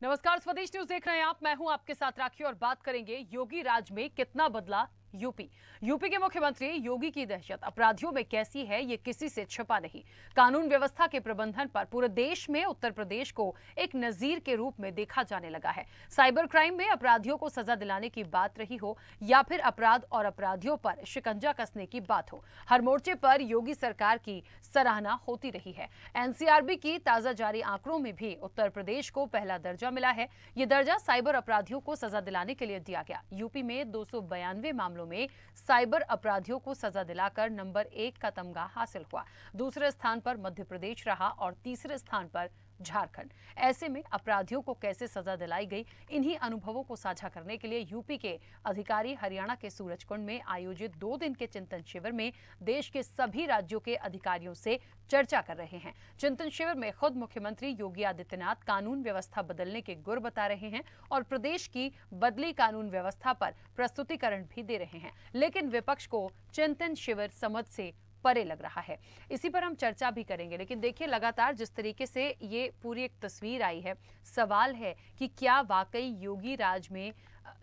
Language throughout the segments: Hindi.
नमस्कार, स्वदेश न्यूज देख रहे हैं आप। मैं हूं आपके साथ राखी और बात करेंगे योगी राज में कितना बदला यूपी के मुख्यमंत्री योगी की दहशत अपराधियों में कैसी है, ये किसी से छिपा नहीं। कानून व्यवस्था के प्रबंधन पर पूरे देश में उत्तर प्रदेश को एक नजीर के रूप में देखा जाने लगा है। साइबर क्राइम में अपराधियों को सजा दिलाने की बात रही हो या फिर अपराध और अपराधियों पर शिकंजा कसने की बात हो, हर मोर्चे पर योगी सरकार की सराहना होती रही है। एनसीआरबी की ताजा जारी आंकड़ों में भी उत्तर प्रदेश को पहला दर्जा मिला है। ये दर्जा साइबर अपराधियों को सजा दिलाने के लिए दिया गया। यूपी में 292 मामलों में साइबर अपराधियों को सजा दिलाकर नंबर 1 का तमगा हासिल हुआ। दूसरे स्थान पर मध्य प्रदेश रहा और तीसरे स्थान पर झारखंड। ऐसे में अपराधियों को कैसे सजा दिलाई गई, इन्हीं अनुभवों को साझा करने के लिए यूपी के अधिकारी हरियाणा के सूरजकुंड में आयोजित 2 दिन के चिंतन शिविर में देश के सभी राज्यों के अधिकारियों से चर्चा कर रहे हैं। चिंतन शिविर में खुद मुख्यमंत्री योगी आदित्यनाथ कानून व्यवस्था बदलने के गुर बता रहे हैं और प्रदेश की बदली कानून व्यवस्था पर प्रस्तुतिकरण भी दे रहे हैं। लेकिन विपक्ष को चिंतन शिविर समझ से परे लग रहा है। इसी पर हम चर्चा भी करेंगे। लेकिन देखिए, लगातार जिस तरीके से ये पूरी एक तस्वीर आई है, सवाल है कि क्या वाकई योगी राज में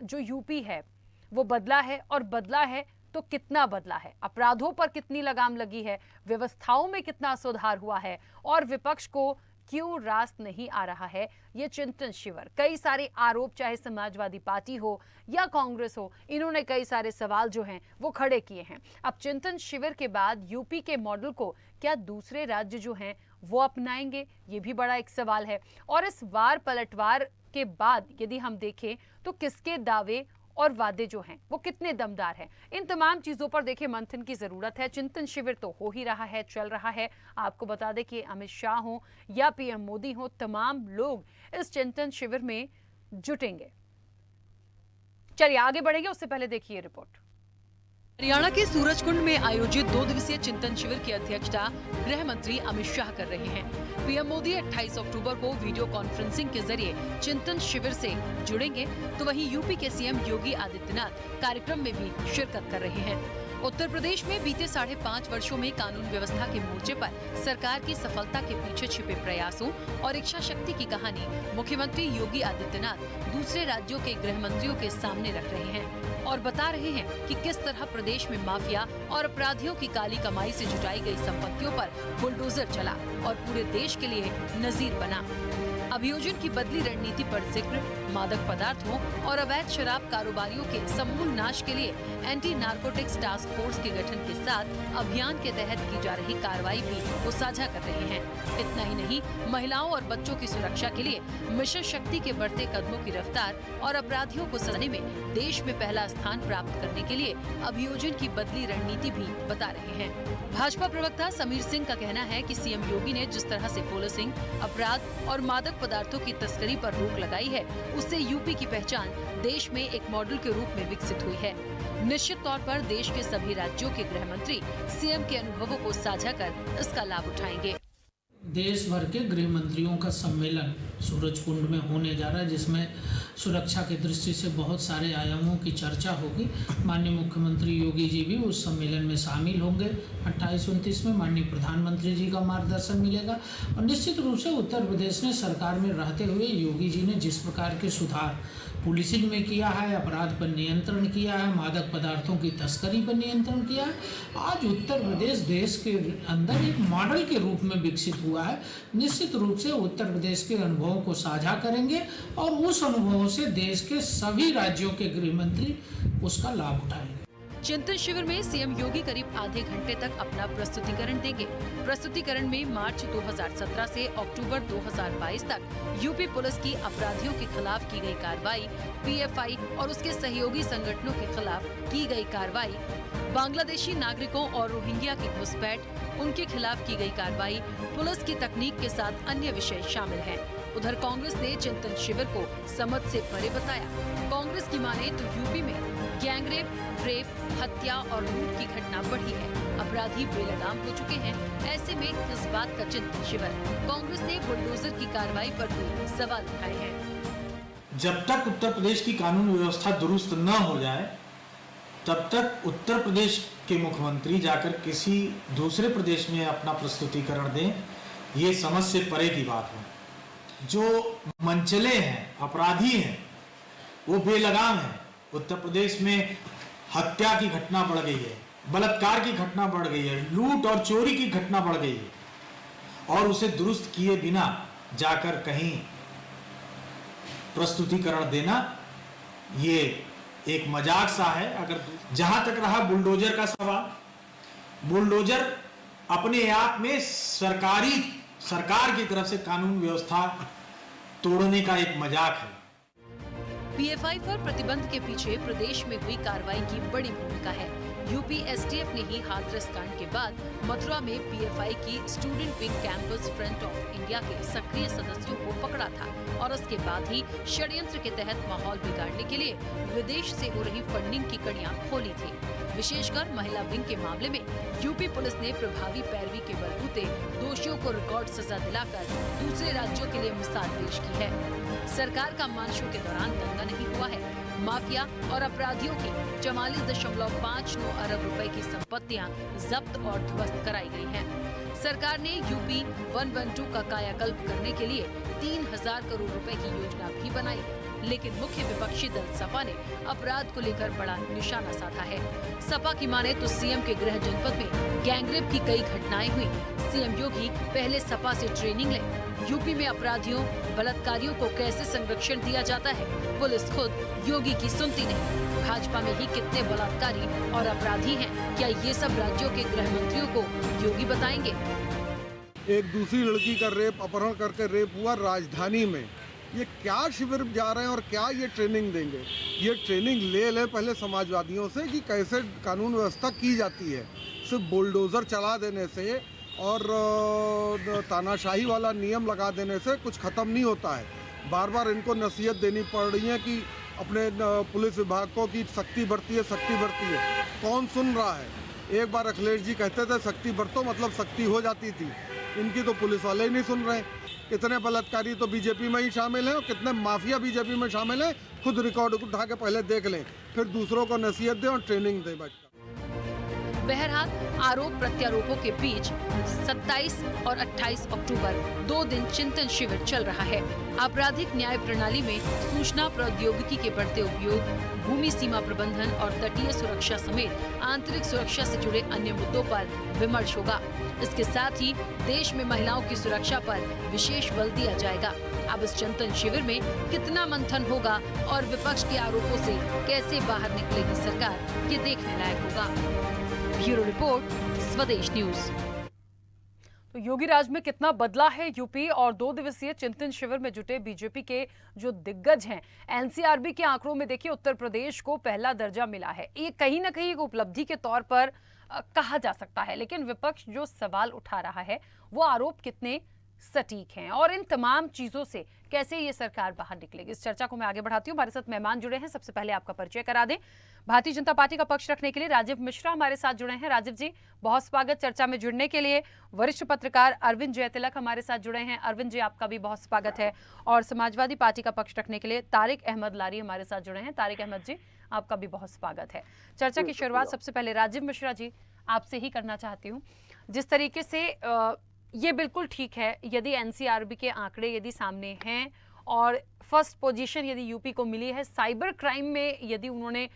जो यूपी है वो बदला है, और बदला है तो कितना बदला है, अपराधों पर कितनी लगाम लगी है, व्यवस्थाओं में कितना सुधार हुआ है, और विपक्ष को क्यों रास्त नहीं आ रहा है। ये चिंतन शिविर, कई सारे आरोप, चाहे समाजवादी पार्टी हो या कांग्रेस हो, इन्होंने कई सारे सवाल जो हैं वो खड़े किए हैं। अब चिंतन शिविर के बाद यूपी के मॉडल को क्या दूसरे राज्य जो हैं वो अपनाएंगे, ये भी बड़ा एक सवाल है। और इस वार पलटवार के बाद यदि हम देखें तो किसके दावे और वादे जो हैं वो कितने दमदार हैं, इन तमाम चीजों पर देखिए मंथन की जरूरत है। चिंतन शिविर तो हो ही रहा है, चल रहा है। आपको बता दें कि अमित शाह हो या पीएम मोदी हो, तमाम लोग इस चिंतन शिविर में जुटेंगे। चलिए आगे बढ़ेंगे, उससे पहले देखिए रिपोर्ट। हरियाणा के सूरजकुंड में आयोजित 2 दिवसीय चिंतन शिविर की अध्यक्षता गृह मंत्री अमित शाह कर रहे हैं। पीएम मोदी 28 अक्टूबर को वीडियो कॉन्फ्रेंसिंग के जरिए चिंतन शिविर से जुड़ेंगे, तो वहीं यूपी के सीएम योगी आदित्यनाथ कार्यक्रम में भी शिरकत कर रहे हैं। उत्तर प्रदेश में बीते 5.5 वर्षों में कानून व्यवस्था के मोर्चे पर सरकार की सफलता के पीछे छिपे प्रयासों और इच्छा शक्ति की कहानी मुख्यमंत्री योगी आदित्यनाथ दूसरे राज्यों के गृह मंत्रियों के सामने रख रहे हैं और बता रहे हैं कि किस तरह प्रदेश में माफिया और अपराधियों की काली कमाई से जुटाई गई संपत्तियों पर बुलडोजर चला और पूरे देश के लिए नजीर बना। अभियोजन की बदली रणनीति पर जिक्र, मादक पदार्थों और अवैध शराब कारोबारियों के समूल नाश के लिए एंटी नारकोटिक्स टास्क फोर्स के गठन के साथ अभियान के तहत की जा रही कार्रवाई भी वो साझा कर रहे हैं। इतना ही नहीं, महिलाओं और बच्चों की सुरक्षा के लिए मिशन शक्ति के बढ़ते कदमों की रफ्तार और अपराधियों को सजाने में देश में पहला स्थान प्राप्त करने के लिए अभियोजन की बदली रणनीति भी बता रहे हैं। भाजपा प्रवक्ता समीर सिंह का कहना है कि सीएम योगी ने जिस तरह से पुलिसिंग, अपराध और मादक पदार्थों की तस्करी पर रोक लगाई है, उससे यूपी की पहचान देश में एक मॉडल के रूप में विकसित हुई है। निश्चित तौर पर देश के सभी राज्यों के गृह मंत्री सीएम के अनुभवों को साझा कर इसका लाभ उठाएंगे। देश भर के गृह मंत्रियों का सम्मेलन सूरजकुंड में होने जा रहा है, जिसमें सुरक्षा की दृष्टि से बहुत सारे आयामों की चर्चा होगी। माननीय मुख्यमंत्री योगी जी भी उस सम्मेलन में शामिल होंगे। 28-29 में माननीय प्रधानमंत्री जी का मार्गदर्शन मिलेगा और निश्चित रूप से उत्तर प्रदेश ने सरकार में रहते हुए योगी जी ने जिस प्रकार के सुधार पुलिसिंग में किया है, अपराध पर नियंत्रण किया है, मादक पदार्थों की तस्करी पर नियंत्रण किया है, आज उत्तर प्रदेश देश के अंदर एक मॉडल के रूप में विकसित हुआ है। निश्चित रूप से उत्तर प्रदेश के अनुभवों को साझा करेंगे और उस अनुभवों से देश के सभी राज्यों के गृह मंत्री उसका लाभ उठाएंगे। चिंतन शिविर में सीएम योगी करीब आधे घंटे तक अपना प्रस्तुतिकरण देंगे। प्रस्तुतिकरण में मार्च 2017 से अक्टूबर 2022 तक यूपी पुलिस की अपराधियों के खिलाफ की गई कार्रवाई, पीएफआई और उसके सहयोगी संगठनों के खिलाफ की गई कार्रवाई, बांग्लादेशी नागरिकों और रोहिंग्या की घुसपैठ, उनके खिलाफ की गई कार्रवाई, पुलिस की तकनीक के साथ अन्य विषय शामिल हैं। उधर कांग्रेस ने चिंतन शिविर को समझ से परे बताया। कांग्रेस की माने तो यूपी में गैंगरेप, रेप, हत्या और लूट की घटना बढ़ी है, अपराधी बेलगाम हो चुके हैं। ऐसे में इस बात का चिंतन शिविर, कांग्रेस ने बुलडोजर की कार्रवाई पर भी सवाल उठाए हैं। जब तक उत्तर प्रदेश की कानून व्यवस्था दुरुस्त न हो जाए, तब तक उत्तर प्रदेश के मुख्यमंत्री जाकर किसी दूसरे प्रदेश में अपना प्रस्तुतिकरण दें, ये समझ से परे की बात है। जो मनचले हैं, अपराधी हैं, वो बेलगाम है। उत्तर प्रदेश में हत्या की घटना बढ़ गई है, बलात्कार की घटना बढ़ गई है, लूट और चोरी की घटना बढ़ गई है, और उसे दुरुस्त किए बिना जाकर कहीं प्रस्तुतिकरण देना ये एक मजाक सा है। अगर जहां तक रहा बुलडोजर का सवाल, बुलडोजर अपने आप में सरकार की तरफ से कानून व्यवस्था तोड़ने का एक मजाक है। पीएफआई पर प्रतिबंध के पीछे प्रदेश में हुई कार्रवाई की बड़ी भूमिका है। यूपी एसटीएफ ने ही हाथरस कांड के बाद मथुरा में पीएफआई की student wing campus front of India के सक्रिय सदस्यों को पकड़ा था और उसके बाद ही षड्यंत्र के तहत माहौल बिगाड़ने के लिए विदेश से हो रही फंडिंग की कड़ियां खोली थी। विशेषकर महिला विंग के मामले में यूपी पुलिस ने प्रभावी पैरवी के बलबूते दोषियों को रिकॉर्ड सजा दिलाकर दूसरे राज्यों के लिए मिसाल पेश की है। सरकार का मानसून के दौरान दंगा नहीं हुआ है। माफिया और अपराधियों की 44.59 अरब रुपए की संपत्तियां जब्त और ध्वस्त कराई गई हैं। सरकार ने यूपी 112 का कायाकल्प करने के लिए 3000 करोड़ रुपए की योजना भी बनाई है, लेकिन मुख्य विपक्षी दल सपा ने अपराध को लेकर बड़ा निशाना साधा है। सपा की माने तो सीएम के गृह जनपद में गैंगरेप की कई घटनाएं हुई। सीएम योगी पहले सपा से ट्रेनिंग ले। यूपी में अपराधियों बलात्कारियों को कैसे संरक्षण दिया जाता है, पुलिस खुद योगी की सुनती नहीं। भाजपा में ही कितने बलात्कारी और अपराधी हैं, क्या ये सब राज्यों के गृह मंत्रियों को योगी बताएंगे? एक दूसरी लड़की का रेप, अपहरण करके रेप हुआ राजधानी में। ये क्या शिविर जा रहे हैं और क्या ये ट्रेनिंग देंगे? ये ट्रेनिंग ले लें पहले समाजवादियों से कि कैसे कानून व्यवस्था की जाती है। सिर्फ बुलडोज़र चला देने से और तानाशाही वाला नियम लगा देने से कुछ ख़त्म नहीं होता है। बार बार इनको नसीहत देनी पड़ रही है कि अपने पुलिस विभाग को कि सख्ती बरती है, सख्ती बरती है। कौन सुन रहा है? एक बार अखिलेश जी कहते थे सख्ती बरतो, मतलब सख्ती हो जाती थी। इनकी तो पुलिस वाले ही नहीं सुन रहे। कितने बलात्कारी तो बीजेपी में ही शामिल हैं और कितने माफिया बीजेपी में शामिल हैं। खुद रिकॉर्ड उठा के पहले देख लें, फिर दूसरों को नसीहत दें और ट्रेनिंग दें। बहरहाल आरोप प्रत्यारोपों के बीच 27 और 28 अक्टूबर 2 दिन चिंतन शिविर चल रहा है। आपराधिक न्याय प्रणाली में सूचना प्रौद्योगिकी के बढ़ते उपयोग, भूमि सीमा प्रबंधन और तटीय सुरक्षा समेत आंतरिक सुरक्षा से जुड़े अन्य मुद्दों पर विमर्श होगा। इसके साथ ही देश में महिलाओं की सुरक्षा पर विशेष बल दिया जाएगा। अब इस चिंतन शिविर में कितना मंथन होगा और विपक्ष के आरोपों से कैसे बाहर निकलेगी सरकार, ये देखने लायक होगा। ब्यूरो रिपोर्ट, स्वदेश न्यूज। तो योगी राज में कितना बदला है यूपी, और 2 दिवसीय चिंतन शिविर में जुटे बीजेपी के जो दिग्गज हैं, एनसीआरबी के आंकड़ों में देखिए उत्तर प्रदेश को पहला दर्जा मिला है। ये कहीं ना कहीं एक उपलब्धि के तौर पर कहा जा सकता है, लेकिन विपक्ष जो सवाल उठा रहा है वो आरोप कितने सटीक हैं और इन तमाम चीजों से कैसे ये सरकार बाहर निकलेगी। इस चर्चा को मैं आगे बढ़ाती हूँ। हमारे साथ मेहमान जुड़े हैं। सबसे पहले आपका परिचय करा दें। भारतीय जनता पार्टी का पक्ष रखने के लिए राजीव मिश्रा हमारे साथ जुड़े हैं। राजीव जी, बहुत स्वागत चर्चा में जुड़ने के लिए। वरिष्ठ पत्रकार अरविंद जयतिलक हमारे साथ जुड़े हैं। अरविंद जी, आपका भी बहुत स्वागत है। और समाजवादी पार्टी का पक्ष रखने के लिए तारिक अहमद लारी हमारे साथ जुड़े हैं। तारिक अहमद जी, आपका भी बहुत स्वागत है। चर्चा की शुरुआत सबसे पहले राजीव मिश्रा जी आपसे ही करना चाहती हूँ। जिस तरीके से ये बिल्कुल ठीक है, यदि एनसीआरबी के आंकड़े यदि सामने हैं और फर्स्ट पोजीशन यदि यूपी को मिली है साइबर क्राइम में, यदि उन्होंने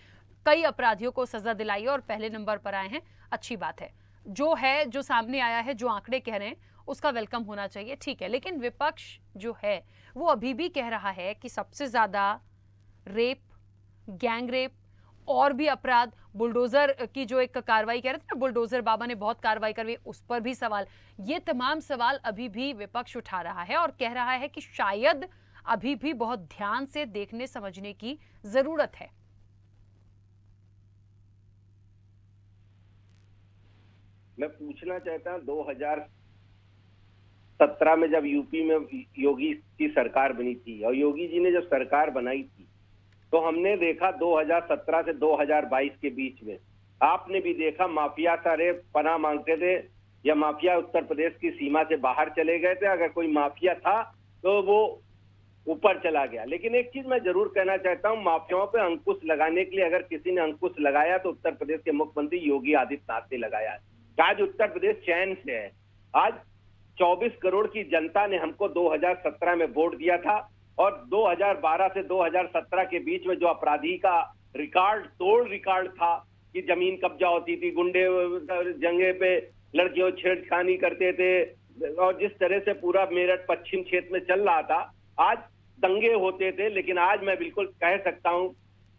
कई अपराधियों को सजा दिलाई और पहले नंबर पर आए हैं, अच्छी बात है। जो है, जो सामने आया है, जो आंकड़े कह रहे हैं उसका वेलकम होना चाहिए, ठीक है। लेकिन विपक्ष जो है वो अभी भी कह रहा है कि सबसे ज्यादा रेप, गैंग रेप और भी अपराध, बुलडोजर की जो एक कार्रवाई कह रहे थे ना, बुलडोजर बाबा ने बहुत कार्रवाई करवाई, उस पर भी सवाल, ये तमाम सवाल अभी भी विपक्ष उठा रहा है और कह रहा है कि शायद अभी भी बहुत ध्यान से देखने समझने की जरूरत है। मैं पूछना चाहता हूं, 2017 में जब यूपी में योगी की सरकार बनी थी और योगी जी ने जब सरकार बनाई थी तो हमने देखा 2017 से 2022 के बीच में आपने भी देखा माफिया सारे पनाह मांगते थे या माफिया उत्तर प्रदेश की सीमा से बाहर चले गए थे। अगर कोई माफिया था तो वो ऊपर चला गया। लेकिन एक चीज मैं जरूर कहना चाहता हूं, माफियाओं पे अंकुश लगाने के लिए अगर किसी ने अंकुश लगाया तो उत्तर प्रदेश के मुख्यमंत्री योगी आदित्यनाथ ने लगाया है। आज उत्तर प्रदेश चैन से है। आज 24 करोड़ की जनता ने हमको 2017 में वोट दिया था और 2012 से 2017 के बीच में जो अपराधी का तोड़ रिकॉर्ड था कि जमीन कब्जा होती थी, गुंडे जंगे पे लड़कियों छेड़खानी करते थे और जिस तरह से पूरा मेरठ पश्चिम क्षेत्र में चल रहा था, आज दंगे होते थे। लेकिन आज मैं बिल्कुल कह सकता हूं,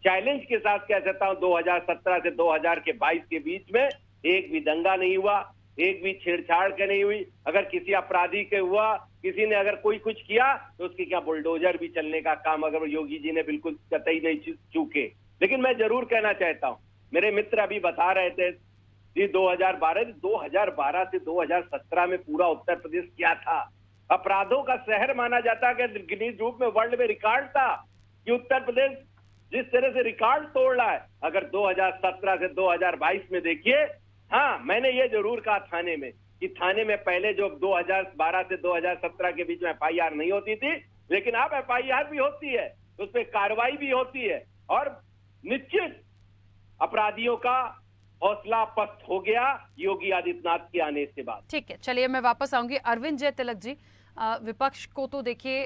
चैलेंज के साथ कह सकता हूं, 2017 से 2022 के बीच में एक भी दंगा नहीं हुआ, एक भी छेड़छाड़ के नहीं हुई। अगर किसी अपराधी के हुआ, किसी ने अगर कोई कुछ किया तो उसकी क्या बुलडोजर भी चलने का काम अगर योगी जी ने बिल्कुल कतई नहीं चूके। लेकिन मैं जरूर कहना चाहता हूं, मेरे मित्र अभी बता रहे थे कि 2012 से 2017 में पूरा उत्तर प्रदेश क्या था, अपराधों का शहर माना जाता है। गिनीज बुक में वर्ल्ड में रिकॉर्ड था कि उत्तर प्रदेश जिस तरह से रिकॉर्ड तोड़ रहा है। अगर 2017 से 2022 में देखिए, हाँ मैंने ये जरूर कहा थाने में कि थाने में पहले जो 2012 से 2017 के बीच में FIR नहीं होती थी, लेकिन अब FIR भी होती है, उस पर कार्रवाई भी होती है और निश्चित अपराधियों का हौसला पस्त हो गया योगी आदित्यनाथ के आने के बाद। ठीक है, चलिए मैं वापस आऊंगी। अरविंद जय तिलक जी, विपक्ष को तो देखिए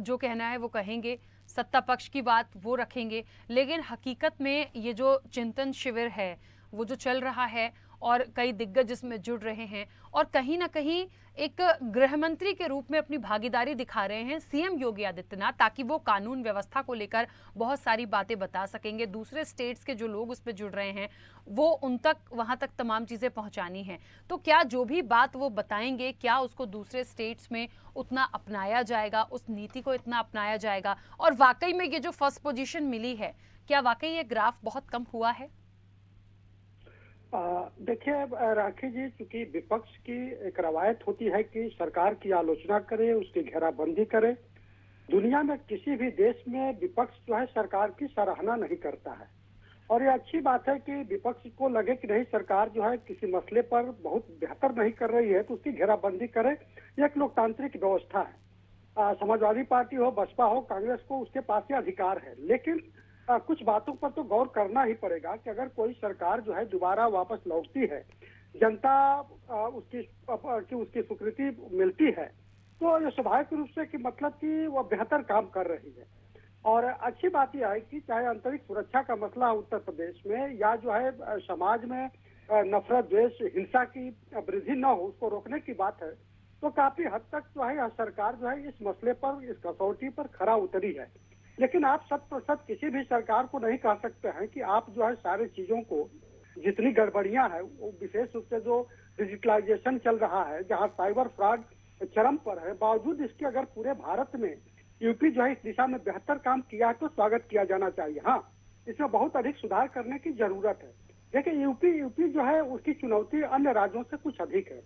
जो कहना है वो कहेंगे, सत्ता पक्ष की बात वो रखेंगे, लेकिन हकीकत में ये जो चिंतन शिविर है वो जो चल रहा है और कई दिग्गज इसमें जुड़ रहे हैं और कहीं ना कहीं एक गृह मंत्री के रूप में अपनी भागीदारी दिखा रहे हैं सीएम योगी आदित्यनाथ, ताकि वो कानून व्यवस्था को लेकर बहुत सारी बातें बता सकेंगे। दूसरे स्टेट्स के जो लोग उस पर जुड़ रहे हैं वो उन तक वहां तक तमाम चीजें पहुंचानी हैं। तो क्या जो भी बात वो बताएंगे, क्या उसको दूसरे स्टेट्स में उतना अपनाया जाएगा, उस नीति को इतना अपनाया जाएगा? और वाकई में ये जो फर्स्ट पोजीशन मिली है, क्या वाकई ये ग्राफ बहुत कम हुआ है? देखिए राखी जी, चूंकि विपक्ष की एक रवायत होती है कि सरकार की आलोचना करे, उसकी घेराबंदी करे। दुनिया में किसी भी देश में विपक्ष जो है सरकार की सराहना नहीं करता है और ये अच्छी बात है कि विपक्ष को लगे कि नहीं सरकार जो है किसी मसले पर बहुत बेहतर नहीं कर रही है तो उसकी घेराबंदी करे। ये एक लोकतांत्रिक व्यवस्था है। समाजवादी पार्टी हो, बसपा हो, कांग्रेस को उसके पास ये अधिकार है। लेकिन कुछ बातों पर तो गौर करना ही पड़ेगा कि अगर कोई सरकार जो है दोबारा वापस लौटती है, जनता उसकी स्वीकृति मिलती है, तो ये स्वाभाविक रूप से कि मतलब कि वो बेहतर काम कर रही है। और अच्छी बात यह है कि चाहे आंतरिक सुरक्षा का मसला उत्तर प्रदेश में या जो है समाज में नफरत, द्वेष, हिंसा की वृद्धि न हो उसको रोकने की बात है, तो काफी हद तक जो है यह सरकार जो है इस मसले पर, इस कसौटी पर खरा उतरी है। लेकिन आप 100% किसी भी सरकार को नहीं कह सकते हैं कि आप जो है सारी चीजों को, जितनी गड़बड़ियां हैं, वो विशेष रूप से जो डिजिटलाइजेशन चल रहा है, जहां साइबर फ्रॉड चरम पर है, बावजूद इसके अगर पूरे भारत में यूपी जो है इस दिशा में बेहतर काम किया है तो स्वागत किया जाना चाहिए। हाँ, इसमें बहुत अधिक सुधार करने की जरूरत है। देखिए यूपी जो है उसकी चुनौती अन्य राज्यों से कुछ अधिक है।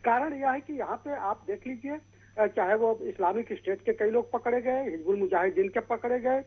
कारण यह है कि यहाँ पे आप देख लीजिए, चाहे वो इस्लामिक स्टेट के कई लोग पकड़े गए, हिजबुल मुजाहिदीन के पकड़े गए,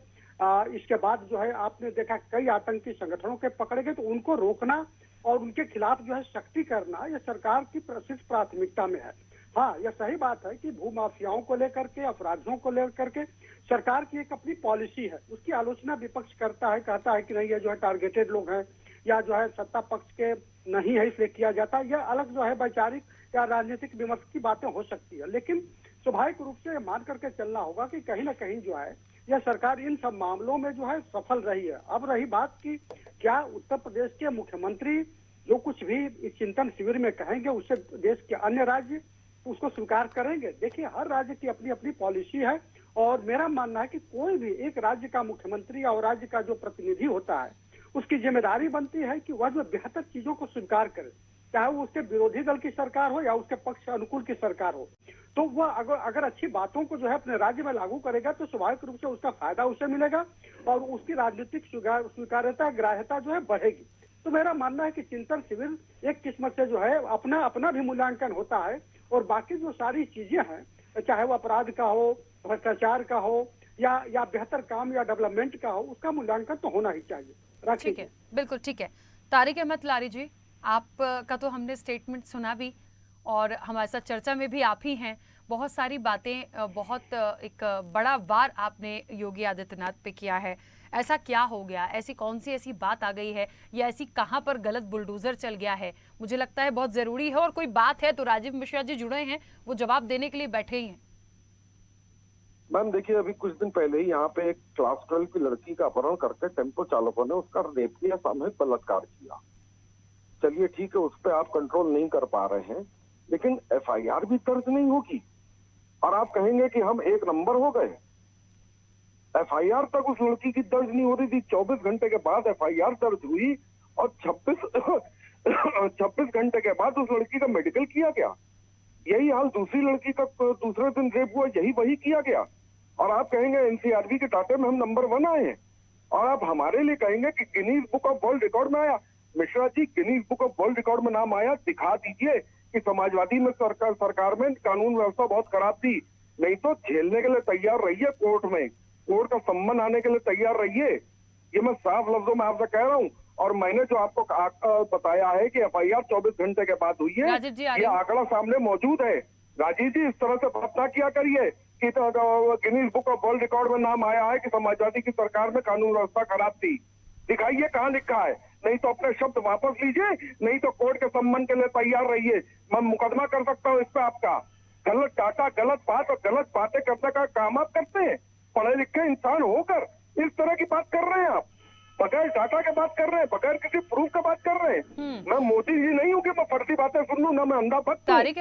इसके बाद जो है आपने देखा कई आतंकी संगठनों के पकड़े गए, तो उनको रोकना और उनके खिलाफ जो है सख्ती करना ये सरकार की शीर्ष प्राथमिकता में है। हाँ, यह सही बात है कि भूमाफियाओं को लेकर के, अपराधियों को लेकर के सरकार की एक अपनी पॉलिसी है, उसकी आलोचना विपक्ष करता है, कहता है कि नहीं ये जो है टारगेटेड लोग हैं या जो है सत्ता पक्ष के नहीं है इसलिए किया जाता है। यह अलग जो है वैचारिक या राजनीतिक विमर्श की बातें हो सकती है, लेकिन स्वाभाविक रूप से मान करके चलना होगा कि कहीं ना कहीं जो है यह सरकार इन सब मामलों में जो है सफल रही है। अब रही बात कि क्या उत्तर प्रदेश के मुख्यमंत्री जो कुछ भी इस चिंतन शिविर में कहेंगे उससे देश के अन्य राज्य उसको स्वीकार करेंगे। देखिए, हर राज्य की अपनी अपनी पॉलिसी है और मेरा मानना है कि कोई भी एक राज्य का मुख्यमंत्री और राज्य का जो प्रतिनिधि होता है उसकी जिम्मेदारी बनती है कि वह जो बेहतर चीजों को स्वीकार करे, चाहे वो उसके विरोधी दल की सरकार हो या उसके पक्ष अनुकूल की सरकार हो। तो वह अगर अच्छी बातों को जो है अपने राज्य में लागू करेगा तो स्वाभाविक रूप से उसका फायदा उसे मिलेगा और उसकी राजनीतिक स्वीकार्यता, ग्राह्यता जो है बढ़ेगी। तो मेरा मानना है कि चिंतन शिविर एक किस्म से जो है अपना भी मूल्यांकन होता है और बाकी जो सारी चीजें हैं, चाहे वो अपराध का हो, भ्रष्टाचार का हो या बेहतर काम या डेवलपमेंट का हो, उसका मूल्यांकन तो होना ही चाहिए। ठीक है, बिल्कुल ठीक है। तारिक अहमद लारी जी, आपका तो हमने स्टेटमेंट सुना भी और हमारे साथ चर्चा में भी आप ही हैं, बहुत सारी बातें बहुत एक बड़ा वार आपने योगी आदित्यनाथ पे किया है। ऐसा क्या हो गया, ऐसी कौन सी ऐसी बात आ गई है या ऐसी कहां पर गलत बुलडोजर चल गया है? मुझे लगता है बहुत जरूरी है, और कोई बात है तो राजीव मिश्रा जी जुड़े हैं, वो जवाब देने के लिए बैठे ही हैं। मैम देखिए, अभी कुछ दिन पहले ही यहाँ पे एक क्लास 12 की लड़की का अपहरण करके टेम्पो चालकों ने उसका रेप किया, सामूहिक बलात्कार किया। चलिए ठीक है, उस पर आप कंट्रोल नहीं कर पा रहे हैं, लेकिन एफआईआर भी दर्ज नहीं होगी और आप कहेंगे कि हम एक नंबर हो गए। एफआईआर तक उस लड़की की दर्ज नहीं हो रही थी। 24 घंटे के बाद एफआईआर दर्ज हुई और 26 घंटे के बाद उस लड़की का मेडिकल किया गया। यही हाल दूसरी लड़की का दूसरे दिन रेप हुआ, यही वही किया गया। और आप कहेंगे एनसीआरबी के डाटे में हम नंबर 1 आए हैं, और आप हमारे लिए कहेंगे कि Guinness Book of World Record में आया। Mishra ji, Guinness Book of World Record में नाम आया, दिखा दीजिए कि समाजवादी में सरकार में कानून व्यवस्था बहुत खराब थी। नहीं तो झेलने के लिए तैयार रहिए, कोर्ट में कोर्ट का सम्मान आने के लिए तैयार रहिए। ये मैं साफ लफ्जों में आपसे कह रहा हूँ। और मैंने जो आपको बताया है कि एफआईआर 24 घंटे के बाद हुई है, ये आंकड़ा सामने मौजूद है। राजीव जी, इस तरह से बात ना किया करिए कि Guinness Book of World Record में नाम आया है कि समाजवादी की सरकार में कानून व्यवस्था खराब थी। दिखाइए कहाँ लिखा है, नहीं तो अपने शब्द वापस लीजिए, नहीं तो कोर्ट के सम्मान के लिए तैयार रहिए। मैं मुकदमा कर सकता हूँ इस पे आपका। गलत डाटा, गलत बात और गलत बातें करने का काम आप करते हैं। पढ़े लिखे इंसान होकर इस तरह की बात कर रहे हैं आप, बगैर डाटा के बात कर रहे हैं, बगैर किसी प्रूफ का बात कर रहे हैं। मैं मोदी जी नहीं हूँ कि मैं फर्जी बातें सुन लूं, ना मैं अंधा भक्त हूं। तारिक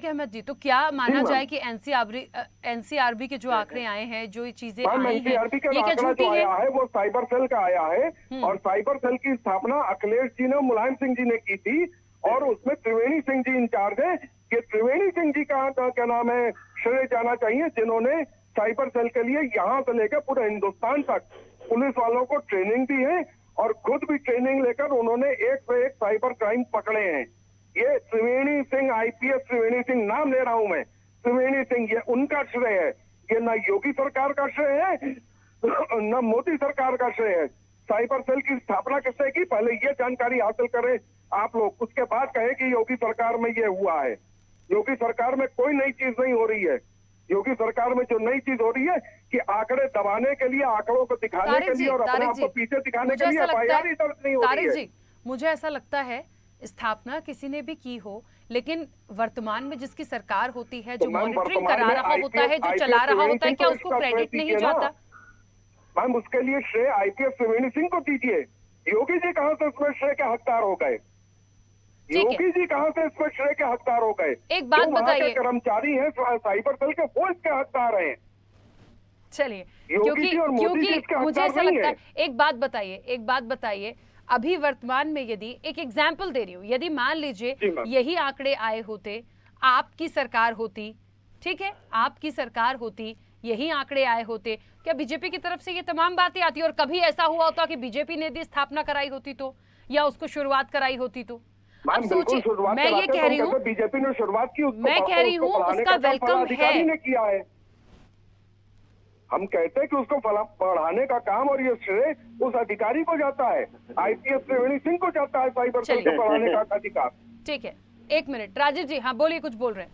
अहमद जी, तो क्या माना जाए कि एनसीआरबी के जो आंकड़े आए हैं, जो ये चीजें आई हैं, ये क्या झूठी है? है वो साइबर सेल का आया है, और साइबर सेल की स्थापना अखिलेश जी ने, मुलायम सिंह जी ने की थी, और उसमें त्रिवेणी सिंह जी इंचार्ज है। कि त्रिवेणी सिंह जी का क्या नाम है, श्रेय जाना चाहिए, जिन्होंने साइबर सेल के लिए यहाँ से लेकर पूरे हिंदुस्तान तक पुलिस वालों को ट्रेनिंग दी है, और खुद भी ट्रेनिंग लेकर उन्होंने एक से एक साइबर क्राइम पकड़े हैं। ये त्रिवेणी सिंह, आईपीएस त्रिवेणी सिंह नाम ले रहा हूं मैं, त्रिवेणी सिंह, ये उनका श्रेय है। ये ना योगी सरकार का श्रेय है, न मोदी सरकार का श्रेय है। साइबर सेल की स्थापना किसने की, पहले ये जानकारी हासिल करें आप लोग, उसके बाद कहें कि योगी सरकार में ये हुआ है। योगी सरकार में कोई नई चीज नहीं हो रही है। योगी सरकार में जो नई चीज हो रही है कि आंकड़े दबाने के लिए, आंकड़ों को दिखाने के लिए और अपने आप को पीछे दिखाने के लिए एफआईआर ही दर्ज नहीं हो रही है। मुझे ऐसा लगता है स्थापना किसी ने भी की हो, लेकिन वर्तमान में जिसकी सरकार होती है, जो मॉनिटरिंग करा रहा होता है, जो चला रहा होता है, क्या उसको क्रेडिट नहीं जाता? मैम, उसके लिए श्रेय आईपीएस त्रिवेणी सिंह को दीजिए। योगी जी कहां से इसमें श्रेय के हकदार हो गए? योगी जी कहां से इसमें श्रेय के हकदार हो गए? एक बात बताइए, कर्मचारी हैं साइबर सेल के, वो इसके हकदार हैं। चलिए, क्योंकि मुझे ऐसा लगता है, एक बात बताइए, अभी वर्तमान में यदि एक एग्जाम्पल दे रही हूँ, यदि मान लीजिए यही आंकड़े आए होते, आपकी सरकार होती, ठीक है, आपकी सरकार होती, यही आंकड़े आए होते, क्या बीजेपी की तरफ से ये तमाम बातें आती? और कभी ऐसा हुआ होता कि बीजेपी ने भी स्थापना कराई होती तो, या उसको शुरुआत कराई होती तो? अब सोचिए, मैं ये कह रही हूँ, बीजेपी ने शुरुआत की, मैं कह रही हूँ उसका वेलकम है। किया है। हम कहते हैं कि उसको बढ़ाने का काम और ये श्रेय उस अधिकारी को जाता है, आईपीएस त्रिवेणी सिंह को जाता है साइबर सेल को बढ़ाने का अधिकार। ठीक है, एक मिनट, राजीव जी, हाँ बोलिए, कुछ बोल रहे हैं।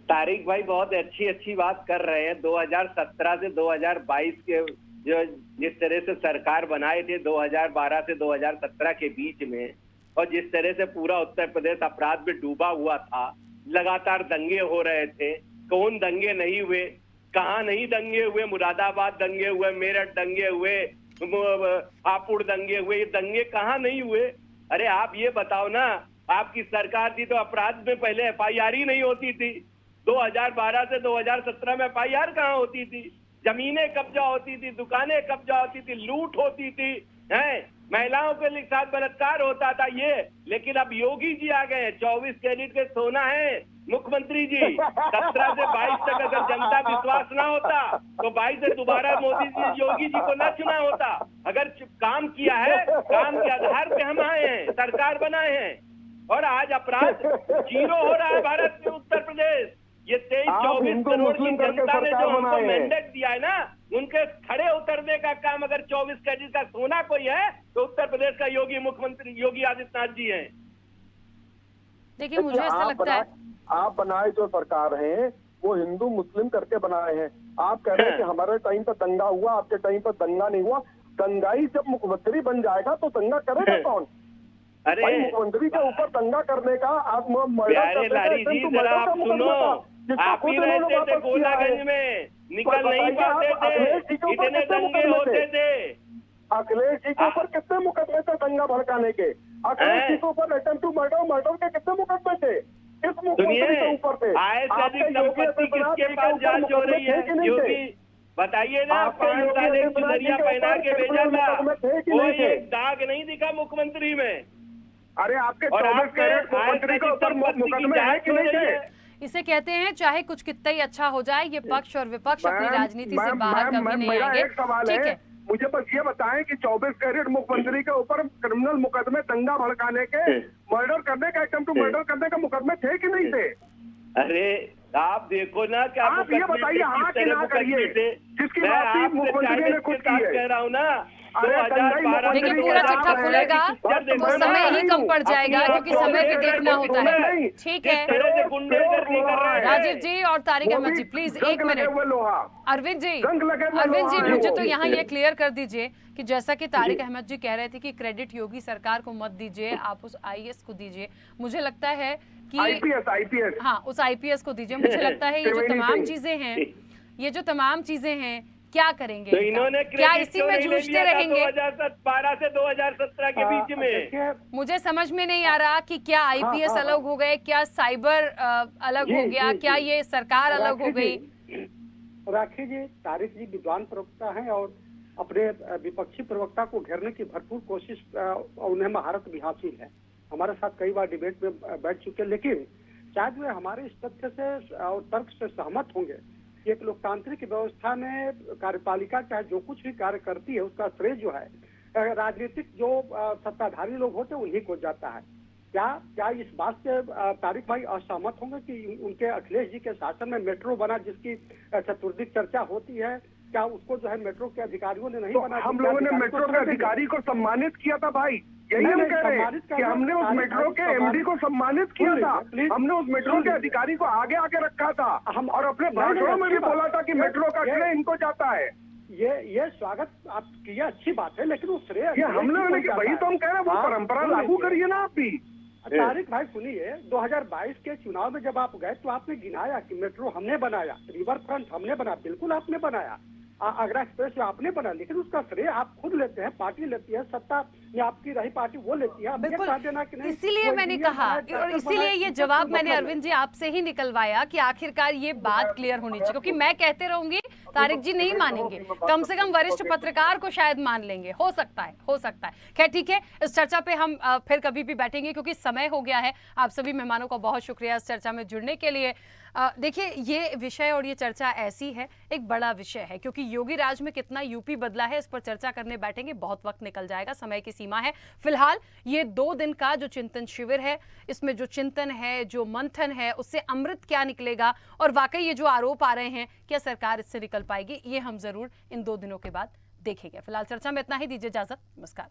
तारिक भाई बहुत अच्छी बात कर रहे हैं। 2017 से 2022 के जो जिस तरह से सरकार बनाए थे 2012 से 2017 के बीच में, और जिस तरह से पूरा उत्तर प्रदेश अपराध में डूबा हुआ था, लगातार दंगे हो रहे थे। कौन दंगे नहीं हुए, कहाँ नहीं दंगे हुए? मुरादाबाद दंगे हुए, मेरठ दंगे हुए, हापुड़ दंगे हुए, ये दंगे कहाँ नहीं हुए? अरे आप ये बताओ ना, आपकी सरकार थी तो अपराध में पहले एफआईआर ही नहीं होती थी। 2012 से 2017 में एफआईआर कहाँ होती थी? जमीनें कब्जा होती थी, दुकानें कब्जा होती थी, लूट होती थी, हैं, महिलाओं के साथ बलात्कार होता था ये। लेकिन अब योगी जी आ गए, 24 कैरेट के सोना है मुख्यमंत्री जी। 17 से 22 तक अगर जनता विश्वास ना होता तो 22 से दोबारा मोदी जी, योगी जी को ना चुना होता। अगर काम किया है, काम के आधार पे हम आए हैं, सरकार बनाए हैं, और आज अपराध 0 हो रहा है भारत में, उत्तर प्रदेश। ये 23-24 करोड़ की जनता ने जो हमको मैंडेट दिया है ना, उनके खड़े उतरने का काम अगर 24 कैरेट का सोना कोई है तो उत्तर प्रदेश का योगी मुख्यमंत्री योगी आदित्यनाथ जी हैं। देखिए, मुझे ऐसा लगता है, आप बनाए जो सरकार हैं वो हिंदू मुस्लिम करके बनाए हैं। आप कह रहे हैं कि हमारे टाइम पर दंगा हुआ, आपके टाइम पर दंगा नहीं हुआ। दंगाई जब मुख्यमंत्री बन जाएगा तो दंगा करेगा कौन? अरे भाई मुख्यमंत्री के ऊपर दंगा करने का, आप प्यारे लारी जी जरा आप सुनो, आप ही रहते थे गोलागंज में, निकल नहीं पाते थे, इतने दंगे होते थे। अखिलेश जी के ऊपर कितने मुकदमे थे दंगा भड़काने के? अखिलेश जी के ऊपर अटेम्प्ट टू मर्डर के कितने मुकदमे थे? किस मुख्यमंत्री के ऊपर थे? आय से अधिक संपत्ति किसके पास जांच हो रही है? योगी बताइए ना, 5 साल एक चुनरिया पहना के भेजा था, कोई एक दाग नहीं दिखा मुख्यमंत्री में। अरे आपके और 24 कैरेट मुख्यमंत्री के ऊपर मुकदमे है कि नहीं थे? इसे कहते हैं चाहे कुछ कितना ही अच्छा हो जाए, ये पक्ष और विपक्ष अपनी राजनीति से बाहर कभी नहीं मेरा आएंगे। एक सवाल ठीक है, है, मुझे बस ये बताएं कि 24 कैरेट मुख्यमंत्री के ऊपर क्रिमिनल मुकदमे, दंगा भड़काने के, मर्डर करने का, अटेम्प्ट टू मर्डर करने का मुकदमे थे कि नहीं थे? अरे आप देखो ना, क्या आप ये बताइए हाँ कि ना करिए, जिसकी बात मुख्यमंत्री ने खुद की है। कह रहा हूँ ना, लेकिन पूरा चिट्ठा खुलेगा तो समय ही कम पड़ जाएगा, क्योंकि समय भी देखना होता है। ठीक है राजीव जी और तारिक अहमद जी, प्लीज एक मिनट। अरविंद जी मुझे तो यहाँ ये क्लियर कर दीजिए कि जैसा कि तारिक अहमद जी कह रहे थे कि क्रेडिट योगी सरकार को मत दीजिए, आप उस आईएएस को दीजिए। मुझे लगता है कि आईपीएस हाँ, उस आईपीएस को दीजिए। मुझे लगता है ये जो तमाम चीजें हैं क्या करेंगे? तो इन्होंने क्या इसी में जूझते रहेंगे? 2012 से 2017 के बीच में मुझे समझ में नहीं आ रहा कि क्या आईपीएस अलग हो गए, क्या साइबर अलग हो गया, क्या ये सरकार अलग हो गई? राखी जी, तारिक जी विद्वान प्रवक्ता हैं और अपने विपक्षी प्रवक्ता को घेरने की भरपूर कोशिश, उन्हें महारत भी हासिल है। हमारे साथ कई बार डिबेट में बैठ चुके, लेकिन शायद वे हमारे इस तथ्य से और तर्क से सहमत होंगे। एक लोकतांत्रिक व्यवस्था में कार्यपालिका चाहे जो कुछ भी कार्य करती है उसका श्रेय जो है राजनीतिक जो सत्ताधारी लोग होते हैं उन्हीं को जाता है। क्या इस बात से तारिक भाई असहमत होंगे कि उनके अखिलेश जी के शासन में मेट्रो बना, जिसकी चतुर्दिक चर्चा होती है, क्या उसको जो है मेट्रो के अधिकारियों ने नहीं तो बना? हम लोगों ने मेट्रो के अधिकारी को सम्मानित किया था भाई, यही हम कह रहे हैं कि हमने उस मेट्रो के एमडी को सम्मानित किया था, हमने उस मेट्रो के अधिकारी को आगे आके रखा था, हम और अपने भाषणों में भी बोला था कि मेट्रो का श्रेय इनको जाता है। ये स्वागत आप किया, अच्छी बात है, लेकिन वो श्रेय हम लोगों ने, वही तो हम कह रहे हैं, वो परंपरा लागू करिए ना आप भी। तारिक भाई सुनिए, 2022 के चुनाव में जब आप गए तो आपने गिनाया कि मेट्रो हमने बनाया, रिवर फ्रंट हमने बनाया, बिल्कुल आपने बनाया, आगरा एक्सप्रेस आपने बना, लेकिन उसका श्रेय आप खुद लेते हैं, पार्टी लेती है, सत्ता में आपकी रही पार्टी वो लेती है। बिल्कुल, इसीलिए मैंने कहा और इसीलिए ये जवाब मैंने अरविंद जी आपसे ही निकलवाया कि आखिरकार ये बात क्लियर होनी चाहिए, क्योंकि मैं कहते रहूंगी तारिक जी नहीं मानेंगे, कम से कम वरिष्ठ पत्रकार को शायद मान लेंगे, हो सकता है। खैर ठीक है, इस चर्चा पे हम फिर कभी भी बैठेंगे क्योंकि समय हो गया है। आप सभी मेहमानों का बहुत शुक्रिया इस चर्चा में जुड़ने के लिए। देखिए, ये विषय और ये चर्चा ऐसी है, एक बड़ा विषय है, क्योंकि योगी राज में कितना यूपी बदला है इस पर चर्चा करने बैठेंगे, बहुत वक्त निकल जाएगा, समय की सीमा है। फिलहाल ये 2 दिन का जो चिंतन शिविर है, इसमें जो चिंतन है, जो मंथन है, उससे अमृत क्या निकलेगा और वाकई ये जो आरोप आ रहे हैं क्या सरकार इससे निकल पाएगी, ये हम जरूर इन 2 दिनों के बाद देखेंगे। फिलहाल चर्चा में इतना ही, दीजिए इजाजत, नमस्कार।